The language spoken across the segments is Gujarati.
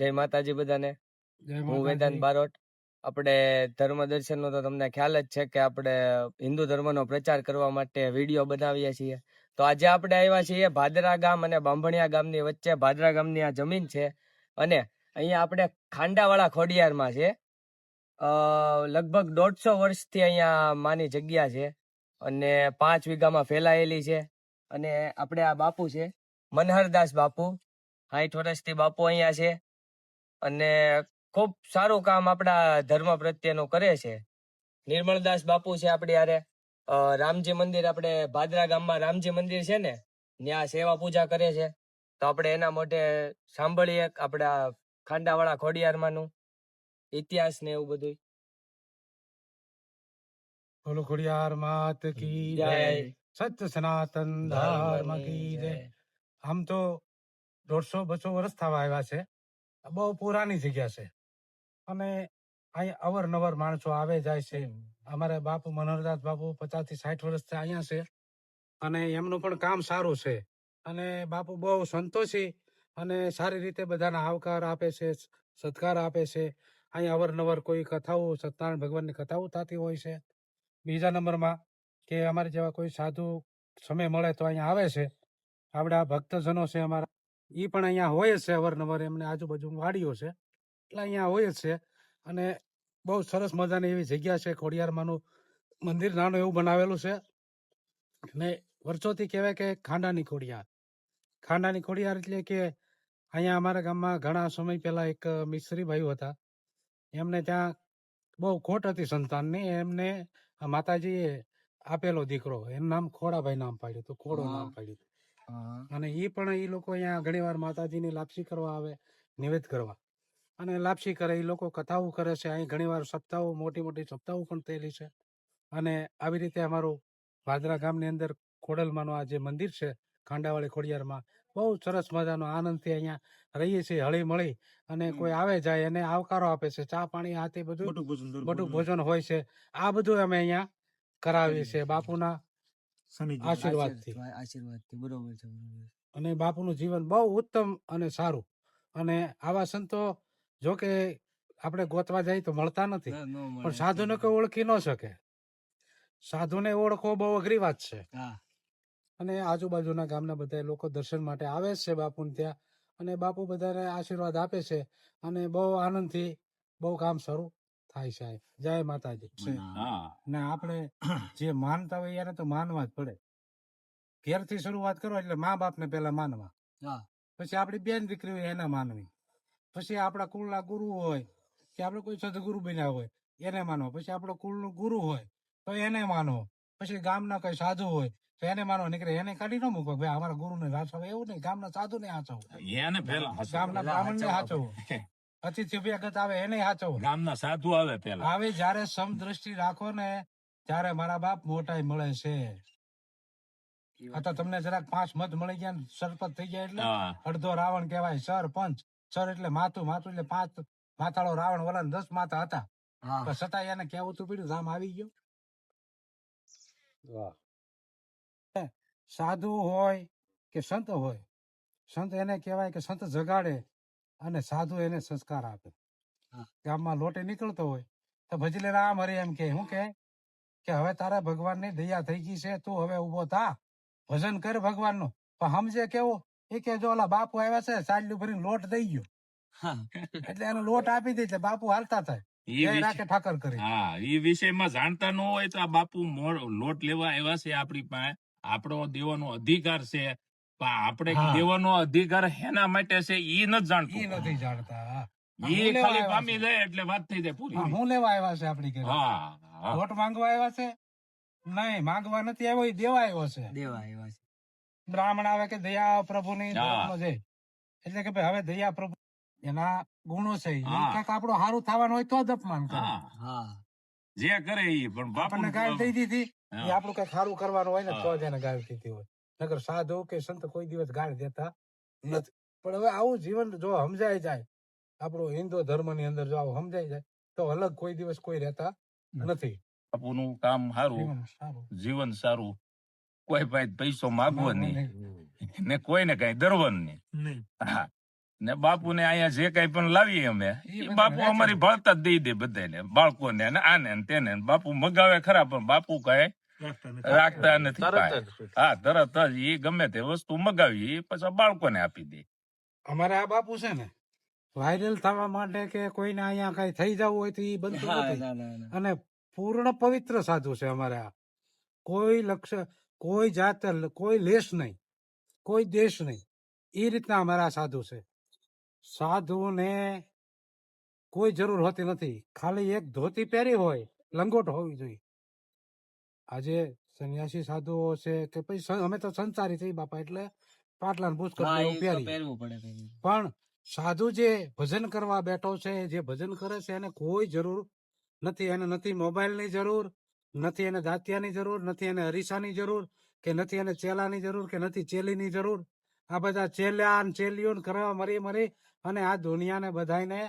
જય માતાજી બધાને. જય હું વેદાંત માતાજી. બારોટ. આપણે ધર્મ દર્શનનો તો તમને ખ્યાલ જ છે કે આપણે હિન્દુ ધર્મનો પ્રચાર કરવા માટે વિડીયો બનાવીએ છીએ. તો આજે આપણે આવ્યા છીએ ભાદરા ગામ અને બાંભણિયા ગામની વચ્ચે. ભાદરા ગામની આ જમીન છે અને અહીંયા આપણે ખાંડાવાળા ખોડિયારમાં છે. લગભગ 150 વર્ષથી અહીંયા માની જગ્યા છે અને 5 વીઘામાં ફેલાયેલી છે. અને આપણે આ બાપુ છે મનહરદાસ બાપુ, 60 વર્ષથી બાપુ અહીંયા છે અને ખૂબ સારું કામ આપણા ધર્મ પ્રત્યેનું કરે છે. નિર્મળદાસ બાપુ છે આપણી હારે. રામજી મંદિર, આપણે ભાદરા ગામમાં રામજી મંદિર છે ને, ત્યાં સેવા પૂજા કરે છે. તો આપણે એના માટે સાંભળીએ આપણા ખાંડાવાળા ખોડિયારમાંનું ઇતિહાસ ને એવું બધું. બોલો ખોડિયાર માત કી જય, સત્ય સનાતન ધર્મ કી જય. આમ તો 150-200 વર્ષ થવા આવ્યા છે. બહુ પુરાની જગ્યા છે અને અહીં અવરનવર માણસો આવે જાય છે. અમારે બાપુ મનોહરદાસ બાપુ 50 થી 60 વર્ષથી અહીંયા છે અને એમનું પણ કામ સારું છે અને બાપુ બહુ સંતોષી અને સારી રીતે બધાને આવકાર આપે છે, સત્કાર આપે છે. અહીંયા અવરનવર કોઈ કથાઓ, સત્યનારાયણ ભગવાનની કથાઓ થતી હોય છે. બીજા નંબરમાં કે અમારે જેવા કોઈ સાધુ સમય મળે તો અહીંયા આવે છે. આપણા ભક્તજનો છે અમારા, એ પણ અહીંયા હોય જ છે અવરનવર. એમને આજુબાજુ વાડીઓ છે એટલે અહીંયા હોય જ છે અને બહુ સરસ મજાની એવી જગ્યા છે. ખોડિયારમાંનું મંદિર નાનું એવું બનાવેલું છે ને વર્ષોથી કહેવાય કે ખાંડાની ખોડિયાર. ખાંડાની ખોડિયાર એટલે કે અહીંયા અમારા ગામમાં ઘણા સમય પહેલા એક મિસ્ત્રી ભાઈઓ હતા. એમને ત્યાં બહુ ખોટ હતી સંતાનની. એમને માતાજીએ આપેલો દીકરો, એનું નામ ખોડાભાઈ નામ પાડ્યું હતું, ખોડો નામ પાડ્યું હતું. અને એ પણ એ લોકો અહીંયા ઘણી વાર માતાજીની લાપસી કરવા આવે, નિવેદ કરવા, અને લાપસી કરે. એ લોકો કથાઓ કરે છે. અહીં ઘણી વાર સપ્તાહો, મોટી મોટી સપ્તાહો પણ થયેલી છે. અને આવી રીતે અમારું ભાદરા ગામની અંદર ખોડલમાંનું આ જે મંદિર છે ખાંડાવાળી ખોડિયારમાં, બહુ સરસ મજાનો આનંદથી અહીંયા રહીએ છીએ હળી મળી. અને કોઈ આવે જાય એને આવકારો આપે છે, ચા પાણી હાથે બધું મોટું ભોજન હોય છે. આ બધું અમે અહીંયા કરાવીએ છીએ બાપુના આશીર્વાદથી. બરોબર છે. અને બાપુનું જીવન બહુ ઉત્તમ અને સારું. અને આવા સંતો જો કે આપણે ગોતવા જાય તો મળતા નથી, પણ સાધુને કોઈ ઓળખી ન શકે. સાધુને ઓળખવો બહુ અઘરી વાત છે. અને આજુબાજુના ગામના બધા લોકો દર્શન માટે આવે છે બાપુને ત્યાં, અને બાપુ બધાને આશીર્વાદ આપે છે અને બહુ આનંદથી બહુ કામ શરૂ થાય છે. જય માતાજી. ને આપણે જે માનતા હોય એને તો માનવા જ પડે. ઘેરથી શરૂઆત કરો એટલે મા બાપને પેલા માનવા, પછી આપણી બેન દીકરી હોય એને માનવી, પછી આપણા કુળના ગુરુ હોય કે આપણે કોઈ સદગુરુ બન્યા હોય એને માનવો, પછી આપણો કુળનું ગુરુ હોય તો એને માનવો, પછી ગામના કોઈ સાધુ હોય તો એને માનવો. નીકળે એને કાઢી ન મૂકો ભાઈ અમારા ગુરુને હાચવો, એવું નહીં. ગામના સાધુ ને હાચવો, ગામના બ્રાહ્મણ ને હાચવો, અતિથિ અભ્યાગત આવે એને હાચવો, ગામના સાધુ આવે પેલા. આવે જયારે સમદ્રષ્ટિ રાખો ને ત્યારે મારા બાપ મોટાઈ મળે છે. આ તો તમને જરાક 5 મત મળી ગયા, સરપંચ થઈ ગયા એટલે અડધો રાવણ કહેવાય. સરપંચ, સર એટલે માથું, માથું એટલે 5 માથાળો રાવણ. ઓલા 10 માથા હતા, પણ છતાં એને કેવું તું પીડ્યું, રામ આવી ગયો. સાધુ હોય કે સંત હોય, સંત એને કહેવાય કે સંત જગાડે અને સાધુ એને સંસ્કાર આપે. ગામમાં લોટે નીકળતો હોય તો ભજલે રામ હરે એમ કે, શું કે હવે તારા ભગવાનની દયા થઈ ગઈ છે, તું હવે ઉભો થા, ભજન કર ભગવાનનું. પણ સમજે કેવું, એ કે જો ઓલા બાપુ આવ્યા છે, સાડલું ભરીને લોટ દઈ ગયો એટલે એનો લોટ આપી દે એટલે બાપુ હાલતા થાય. ઠાકર કરી. એ વિષયમાં જાણતા ન હોય તો આ બાપુ લોટ લેવા આવ્યા છે આપણી પાસે, આપણો દેવાનો અધિકાર છે, પણ આપણે દેવાનો અધિકાર હેના માટે છે એ નથી જાણતું. એ નથી જાણતા. એ ખાલી પામી જાય એટલે વાત થઈ જાય પૂરી. હું લેવા આવ્યા છે આપણી ઘરે? લોટ માંગવા આવ્યા છે? નહીં, માંગવા નથી આવ્યો, એ દેવા આવ્યો છે. દેવા આવ્યા છે. બ્રાહ્મણ આવે કે દયા પ્રભુની જય, એટલે કે ભાઈ હવે દયા પ્રભુ એના ગુણો છે, કંઈક આપણું સારું થવાનું હોય તો જ અપમાન કરે. જે કરે એ પણ આપણને ગાળ દઈ દીધી, એ આપણું કઈ સારું કરવાનું હોય ને તો જ એને ગાળ દીધી હોય. નકર સાધુ કે સંત કોઈ દિવસ ગાળ દેતા નથી. પણ હવે આવું જીવન જો સમજાઈ જાય, આપણું હિન્દુ ધર્મ ની અંદર જો આવું સમજાઈ જાય તો અલગ કોઈ દિવસ કોઈ રહેતા નથી. બાપુનું કામ સારું, જીવન સારું, કોઈ પાસે પૈસો માગવો નહીં ને કોઈને કઈ દરવાનું નહીં. ને બાપુને અહીંયા જે કઈ પણ લાવીએ અમે એ બાપુ અમારી ભાળતા જ દઈ દે બધાને, બાળકોને ને આને ને તેને. બાપુ મગાવે ખરા પણ બાપુ કઈ રાખતા નથી પાસે. હા, તરત જ એ ગમે તે વસ્તુ મગાવી એ પછી બાળકોને આપી દે. અમારે આ બાપુ છે ને વાયરલ થવા માટે કે કોઈને અહીંયા કઈ થઈ જવું હોય તો એ બનતું નથી. અને પૂર્ણ પવિત્ર સાધુ છે અમારે આ. કોઈ લક્ષ્ય, કોઈ જાત, કોઈ લેશ નહીં, કોઈ દેશ નહીં, એ રીતના અમારા સાધુ છે. સાધુને કોઈ જરૂર હોતી નથી, ખાલી એક ધોતી પહેરી હોય, લંગોટ હોવી જોઈએ. આજે સંન્યાસી સાધુઓ છે કે પછી અમે તો સંસારી છીએ બાપા, એટલે પાટલા ને પુષ્કળ એવું પહેરી. પણ સાધુ જે ભજન કરવા બેઠો છે, જે ભજન કરે છે, એને કોઈ જરૂર નથી. એને નથી મોબાઈલની જરૂર, નથી એને દાંતિયાની જરૂર, નથી એને અરીસાની જરૂર, કે નથી એને ચેલાની જરૂર, કે નથી ચેલીની જરૂર. આ બધા ચેલ્યા ને ચેલીઓ કરવા મરી મરી અને આ દુનિયાને બધાને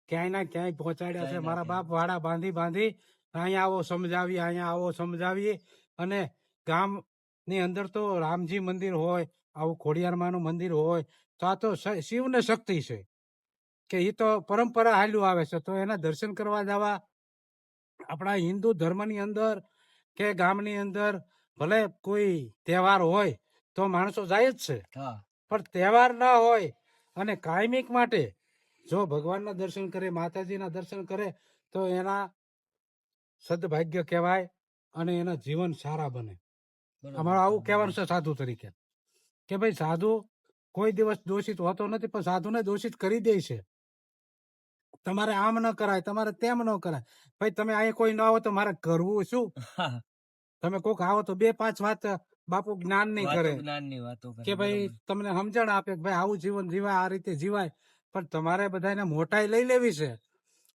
ક્યાંય ના ક્યાંય પહોંચાડ્યા છે. મારા બાપ વાડા બાંધી બાંધી અહીંયા આવો સમજાવીએ, અહીંયા આવો સમજાવીએ. અને ગામ ની અંદર તો રામજી મંદિર હોય, આવું ખોડિયારમાંનું મંદિર હોય, તો આ તો શિવને શક્તિ છે કે એ તો પરંપરા હાલ્યું આવે છે. તો એના દર્શન કરવા જવા આપણા હિન્દુ ધર્મની અંદર કે ગામની અંદર ભલે કોઈ તહેવાર હોય તો માણસો જાય જ છે, પણ તહેવાર ના હોય અને કાયમિક માટે જો ભગવાનના દર્શન કરે, માતાજીના દર્શન કરે, તો એના સદભાગ્ય કહેવાય અને એના જીવન સારા બને. અમારું આવું કહેવાનું છે સાધુ તરીકે કે ભાઈ સાધુ કોઈ દિવસ દોષિત હોતો નથી, પણ સાધુને દોષિત કરી દે છે. તમારે આમ ન કરાય, તમારે તેમ ન કરાય. ભાઈ તમે અહીંયા કોઈ ન આવો તો મારે કરવું શું? તમે કોક આવો તો 2-5 વાત બાપુ જ્ઞાન નહીં કરે કે ભાઈ તમને સમજણ આપે કે ભાઈ આવું જીવન જીવાય, આ રીતે જીવાય. પણ તમારે બધાને મોટાઈ લઈ લેવી છે.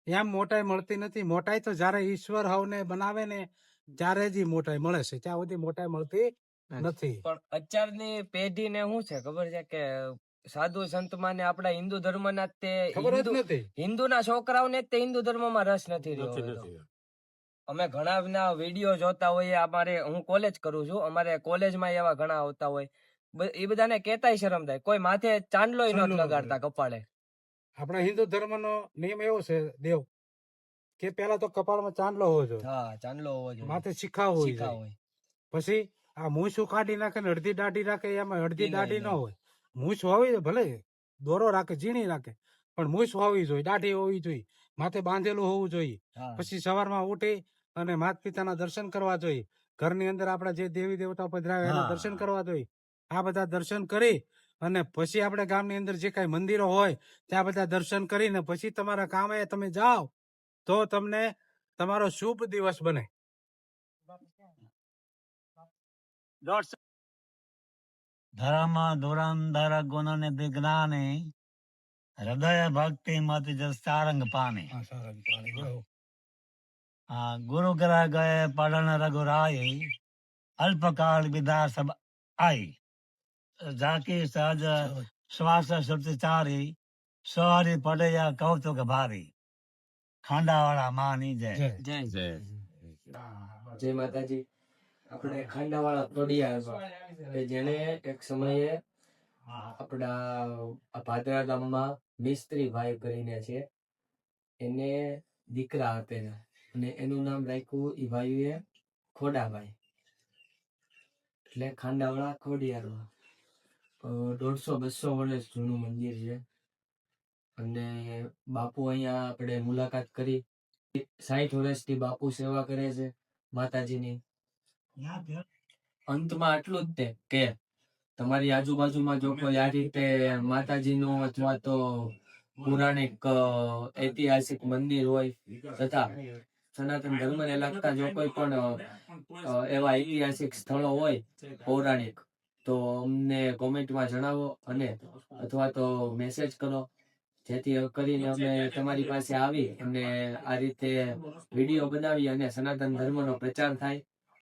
એમ મોટાઈ મળતી નથી. મોટાઈ તો જયારે ઈશ્વર હવને બનાવે ને ત્યારે જ મોટાઈ મળે છે, ત્યાં સુધી મોટાઈ મળતી નથી. પણ અત્યારની પેઢી ને શું છે ખબર છે કે સાધુ સંતમાં ને આપણા હિન્દુ ધર્મ ના તે ખબર જ નથી. હિન્દુના છોકરાઓને તે હિન્દુ ધર્મમાં રસ નથી રહ્યો. અમે ઘણા વિડીયો જોતા હોઈએ. અમારે હું કોલેજ કરું છું, અમારે કોલેજમાં એવા ઘણા આવતા હોય, એ બધાને કેતાય શરમ થાય. કોઈ માથે ચાંદલો નથી લગાડતા કપાળે. આપણા હિન્દુ ધર્મનો નિયમ એવો છે દેવ કે પેલા તો કપાળમાં ચાંદલો હોવો જોઈએ, હા, ચાંદલો હોવો જોઈએ, માથે શિખા હોવી જોઈએ. પછી આ મૂછું કાઢી નાખે ને અડધી દાઢી રાખે, એમાં અડધી દાઢી ન હોય. મૂછ હોવી ભલે દોરો રાખે, ઝીણી રાખે, પણ મૂછ હોવી જોઈએ, દાઢી હોવી જોઈએ, માથે બાંધેલું હોવું જોઈએ. પછી સવારમાં ઉઠી અને માતા પિતાના દર્શન કરવા જોઈએ. ઘરની અંદર આપણા જે દેવી દેવતા પધરાવે એના દર્શન કરવા જોઈએ. આ બધા દર્શન કરી અને પછી આપણે ગામની અંદર જે કઈ મંદિરો હોય ત્યાં બધા દર્શન કરીને પછી તમારા કામે તમે જાઓ તો તમને તમારો શુભ દિવસ બને. ધર્મ ધુરંધર ગુણ નિધિ જ્ઞાને હૃદય ભક્તિ મત જસ સારંગ પાને. ગુરુ ગ્રહ ગયે પढ़न रघुराई अल्पकाल विदा सब आई. जाकी सहज श्वास श्रुति चारी सवारी पड़े या कौतुक भारी. ખાંડાવાળા માની જય. જય માતાજી. આપણે ખાંડાવાળા તોડિયા કે જેને એક સમયે આપણા ભાદરા ગામમાં મિસ્ત્રી ભાઈ કરીને છે, એને દીકરા આપેલા અને એનું નામ રાખ્યું એ ભાઈએ ખોડાભાઈ, એટલે ખાંડાવાળા ખોડિયારમાં. 150-200 વર્ષ જૂનું મંદિર છે. અને બાપુ અહીંયા આપણે મુલાકાત કરી. 60 વર્ષથી બાપુ સેવા કરે છે માતાજીની. અંતમાં આટલું જ તે કે તમારી આજુબાજુમાં જો કોઈ આ રીતે માતાજીનું અથવા તો પૌરાણિક ઐતિહાસિક મંદિર હોય તથા સનાતન ધર્મને લગતા જો કોઈ પણ એવા ઐતિહાસિક સ્થળો હોય પૌરાણિક, તો અમને કોમેન્ટમાં જણાવો અને અથવા તો મેસેજ કરો, જેથી કરીને અમે તમારી પાસે આવી અને આ રીતે વિડીયો બનાવી અને સનાતન ધર્મનો પ્રચાર થાય.